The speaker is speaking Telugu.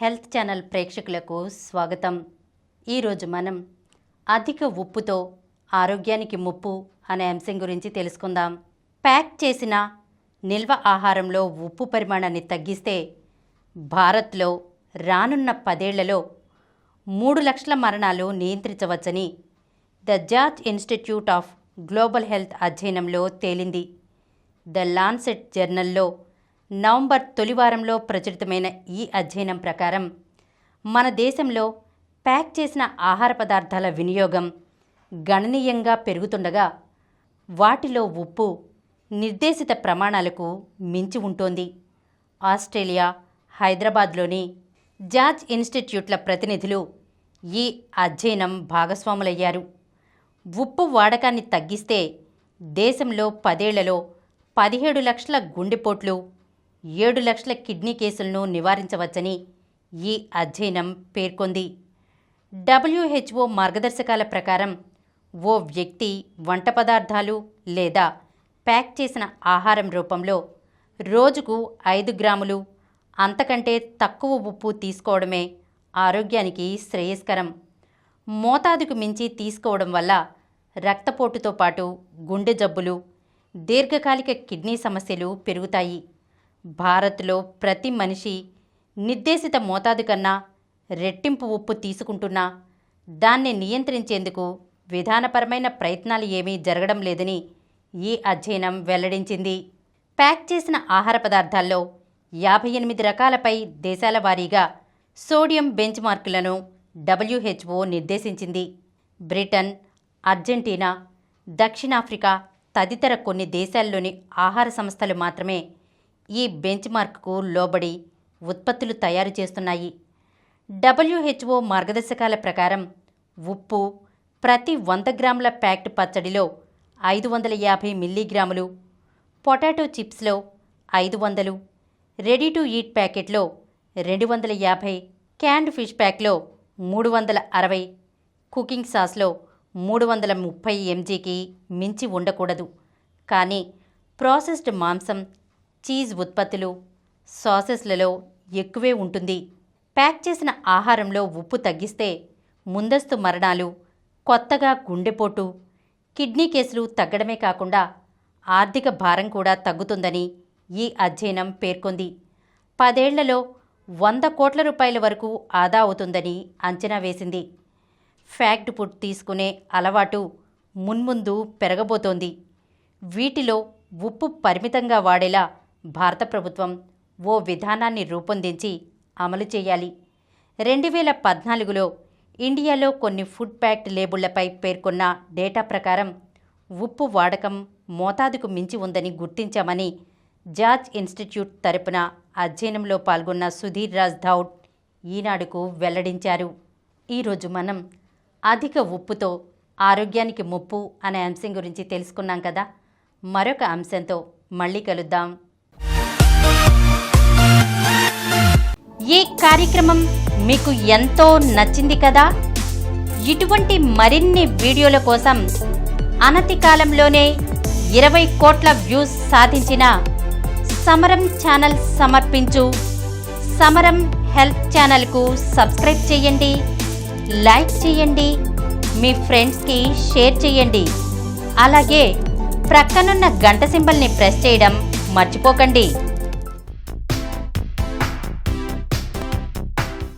హెల్త్ ఛానల్ ప్రేక్షకులకు స్వాగతం. ఈరోజు మనం అధిక ఉప్పుతో ఆరోగ్యానికి ముప్పు అనే అంశం గురించి తెలుసుకుందాం. ప్యాక్ చేసిన నిల్వ ఆహారంలో ఉప్పు పరిమాణాన్ని తగ్గిస్తే భారత్లో రానున్న 10 ఏళ్లలో 3 లక్షల మరణాలు నియంత్రించవచ్చని the George Institute of Global Health అధ్యయనంలో తేలింది. ద లాన్సెట్ జర్నల్లో నవంబర్ తొలి వారంలో ప్రచురితమైన ఈ అధ్యయనం ప్రకారం మన దేశంలో ప్యాక్ చేసిన ఆహార పదార్థాల వినియోగం గణనీయంగా పెరుగుతుండగా వాటిలో ఉప్పు నిర్దేశిత ప్రమాణాలకు మించి ఉంటోంది. ఆస్ట్రేలియా, హైదరాబాద్లోని జార్జ్ ఇన్స్టిట్యూట్ల ప్రతినిధులు ఈ అధ్యయనం భాగస్వాములయ్యారు. ఉప్పు వాడకాన్ని తగ్గిస్తే దేశంలో 10 ఏళ్లలో 17 లక్షల గుండెపోట్లు, 7 లక్షల కిడ్నీ కేసులను నివారించవచ్చని ఈ అధ్యయనం పేర్కొంది. WHO మార్గదర్శకాల ప్రకారం ఓ వ్యక్తి వంట పదార్థాలు లేదా ప్యాక్ చేసిన ఆహారం రూపంలో రోజుకు 5 గ్రాములు అంతకంటే తక్కువ ఉప్పు తీసుకోవడమే ఆరోగ్యానికి శ్రేయస్కరం. మోతాదుకు మించి తీసుకోవడం వల్ల రక్తపోటుతో పాటు గుండె జబ్బులు, దీర్ఘకాలిక కిడ్నీ సమస్యలు పెరుగుతాయి. భారత్లో ప్రతి మనిషి నిర్దేశిత మోతాదు కన్నా రెట్టింపు ఉప్పు తీసుకుంటున్నా దాన్ని నియంత్రించేందుకు విధానపరమైన ప్రయత్నాలు ఏమీ జరగడం లేదని ఈ అధ్యయనం వెల్లడించింది. ప్యాక్ చేసిన ఆహార పదార్థాల్లో 58 రకాలపై దేశాల వారీగా సోడియం బెంచ్ మార్కులను WHO నిర్దేశించింది. బ్రిటన్, అర్జెంటీనా, దక్షిణాఫ్రికా తదితర కొన్ని దేశాల్లోని ఆహార సంస్థలు మాత్రమే ఈ బెంచ్ మార్క్కు లోబడి ఉత్పత్తులు తయారు చేస్తున్నాయి. WHO మార్గదర్శకాల ప్రకారం ఉప్పు ప్రతి 100 గ్రాముల ప్యాక్డ్ పచ్చడిలో 550 మిల్లీగ్రాములు, పొటాటో చిప్స్లో 500, రెడీ టు ఈట్ ప్యాకెట్లో 250, క్యాన్డ్ ఫిష్ ప్యాక్లో 360, కుకింగ్ సాస్లో 330 mgకి మించి ఉండకూడదు. కానీ ప్రాసెస్డ్ మాంసం, చీజ్ ఉత్పత్తులు, సాసెస్లలో ఎక్కువే ఉంటుంది. ప్యాక్ చేసిన ఆహారంలో ఉప్పు తగ్గిస్తే ముందస్తు మరణాలు, కొత్తగా గుండెపోటు, కిడ్నీ కేసులు తగ్గడమే కాకుండా ఆర్థిక భారం కూడా తగ్గుతుందని ఈ అధ్యయనం పేర్కొంది. 10 ఏళ్లలో 100 కోట్ల రూపాయల వరకు ఆదా అవుతుందని అంచనా వేసింది. ఫ్యాక్డ్ ఫుడ్ తీసుకునే అలవాటు మున్ముందు పెరగబోతోంది. వీటిలో ఉప్పు పరిమితంగా వాడేలా భారత ప్రభుత్వం ఓ విధానాన్ని రూపొందించి అమలు చేయాలి. 2014లో ఇండియాలో కొన్ని ఫుడ్ ప్యాక్డ్ లేబుళ్లపై పేర్కొన్న డేటా ప్రకారం ఉప్పు వాడకం మోతాదుకు మించి ఉందని గుర్తించామని జార్జ్ ఇన్స్టిట్యూట్ తరపున అధ్యయనంలో పాల్గొన్న సుధీర్ రాజ్ ధౌడ్ ఈనాడుకు వెల్లడించారు. ఈరోజు మనం అధిక ఉప్పుతో ఆరోగ్యానికి ముప్పు అనే అంశం గురించి తెలుసుకున్నాం కదా. మరొక అంశంతో మళ్ళీ కలుద్దాం. ఈ కార్యక్రమం మీకు ఎంతో నచ్చింది కదా. ఇటువంటి మరిన్ని వీడియోల కోసం అనతి కాలంలోనే 20 కోట్ల వ్యూస్ సాధించిన సమరం ఛానల్ సమర్పించు సమరం హెల్త్ ఛానల్కు సబ్స్క్రైబ్ చేయండి, లైక్ చేయండి, మీ ఫ్రెండ్స్కి షేర్ చేయండి. అలాగే ప్రక్కనున్న గంట సింబల్ని ప్రెస్ చేయడం మర్చిపోకండి.